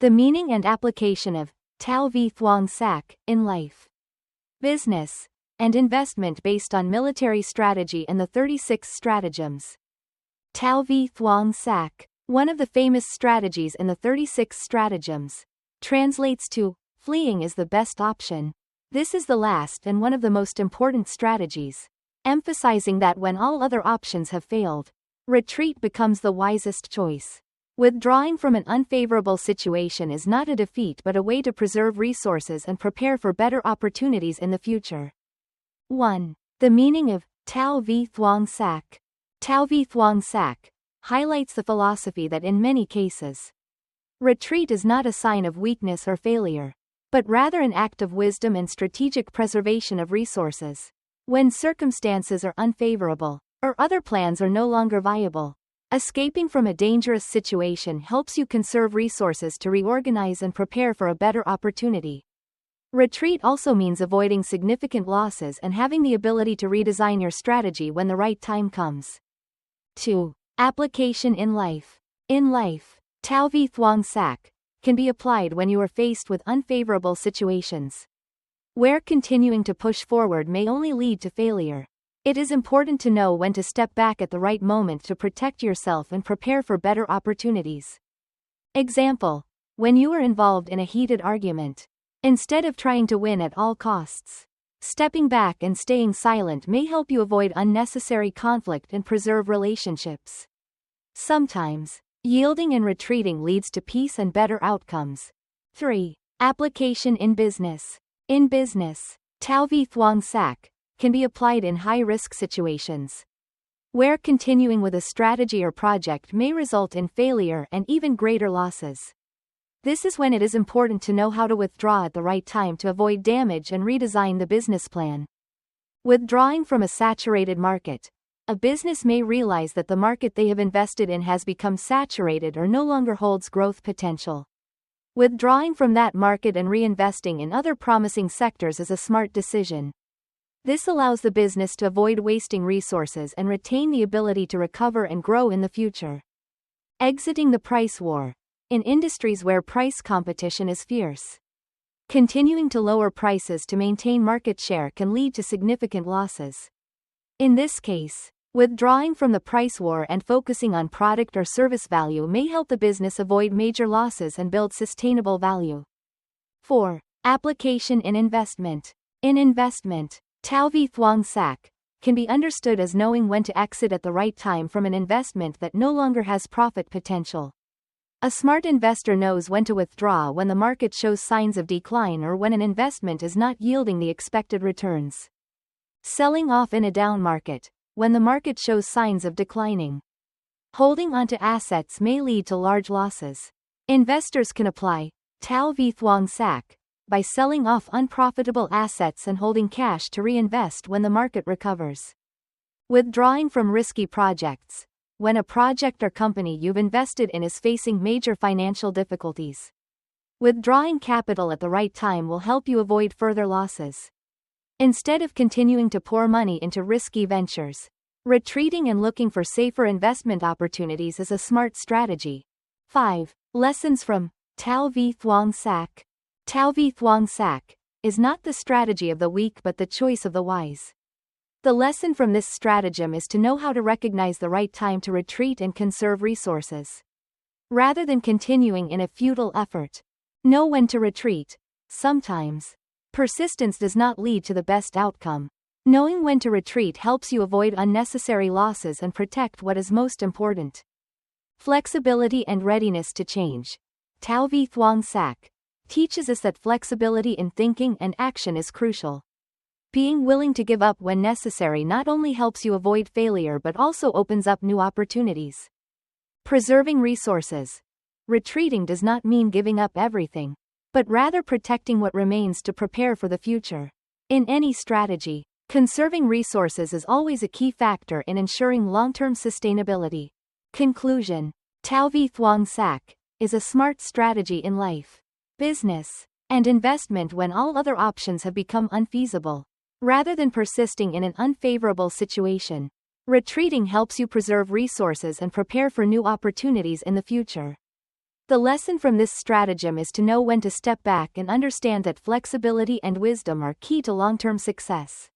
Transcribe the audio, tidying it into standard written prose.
The meaning and application of Tẩu Vi Thượng Sách in life, business, and investment based on military strategy and the 36 stratagems. Tẩu Vi Thượng Sách, one of the famous strategies in the 36 stratagems, translates to, fleeing is the best option. This is the last and one of the most important strategies, emphasizing that when all other options have failed, retreat becomes the wisest choice. Withdrawing from an unfavorable situation is not a defeat but a way to preserve resources and prepare for better opportunities in the future. 1. The meaning of Tẩu Vi Thượng Sách. Tẩu Vi Thượng Sách highlights the philosophy that in many cases, retreat is not a sign of weakness or failure, but rather an act of wisdom and strategic preservation of resources. When circumstances are unfavorable, or other plans are no longer viable, escaping from a dangerous situation helps you conserve resources to reorganize and prepare for a better opportunity. Retreat also means avoiding significant losses and having the ability to redesign your strategy when the right time comes. 2. Application in life. In life, Tẩu Vi Thượng Sách can be applied when you are faced with unfavorable situations, where continuing to push forward may only lead to failure. It is important to know when to step back at the right moment to protect yourself and prepare for better opportunities. Example: when you are involved in a heated argument, instead of trying to win at all costs, stepping back and staying silent may help you avoid unnecessary conflict and preserve relationships. Sometimes, yielding and retreating leads to peace and better outcomes. 3. Application in business. In business, Tẩu Vi Thượng Sách can be applied in high-risk situations, where continuing with a strategy or project may result in failure and even greater losses. This is when it is important to know how to withdraw at the right time to avoid damage and redesign the business plan. Withdrawing from a saturated market. A business may realize that the market they have invested in has become saturated or no longer holds growth potential. Withdrawing from that market and reinvesting in other promising sectors is a smart decision. This allows the business to avoid wasting resources and retain the ability to recover and grow in the future. Exiting the price war. In industries where price competition is fierce, continuing to lower prices to maintain market share can lead to significant losses. In this case, withdrawing from the price war and focusing on product or service value may help the business avoid major losses and build sustainable value. 4. Application in investment. In investment, Tẩu Vi Thượng Sách can be understood as knowing when to exit at the right time from an investment that no longer has profit potential. A smart investor knows when to withdraw when the market shows signs of decline or when an investment is not yielding the expected returns. Selling off in a down market, when the market shows signs of declining. Holding onto assets may lead to large losses. Investors can apply Tẩu Vi Thượng Sách by selling off unprofitable assets and holding cash to reinvest when the market recovers. Withdrawing from risky projects. When a project or company you've invested in is facing major financial difficulties, withdrawing capital at the right time will help you avoid further losses. Instead of continuing to pour money into risky ventures, retreating and looking for safer investment opportunities is a smart strategy. 5. Lessons from Tẩu Vi Thượng Sách. Tẩu Vi Thượng Sách is not the strategy of the weak but the choice of the wise. The lesson from this stratagem is to know how to recognize the right time to retreat and conserve resources. Rather than continuing in a futile effort, know when to retreat. Sometimes, persistence does not lead to the best outcome. Knowing when to retreat helps you avoid unnecessary losses and protect what is most important. Flexibility and readiness to change. Tẩu Vi Thượng Sách teaches us that flexibility in thinking and action is crucial. Being willing to give up when necessary not only helps you avoid failure but also opens up new opportunities. Preserving resources. Retreating does not mean giving up everything, but rather protecting what remains to prepare for the future. In any strategy, conserving resources is always a key factor in ensuring long-term sustainability. Conclusion. Tẩu Vi Thượng Sách is a smart strategy in life, business, and investment when all other options have become unfeasible. Rather than persisting in an unfavorable situation, retreating helps you preserve resources and prepare for new opportunities in the future. The lesson from this stratagem is to know when to step back and understand that flexibility and wisdom are key to long-term success.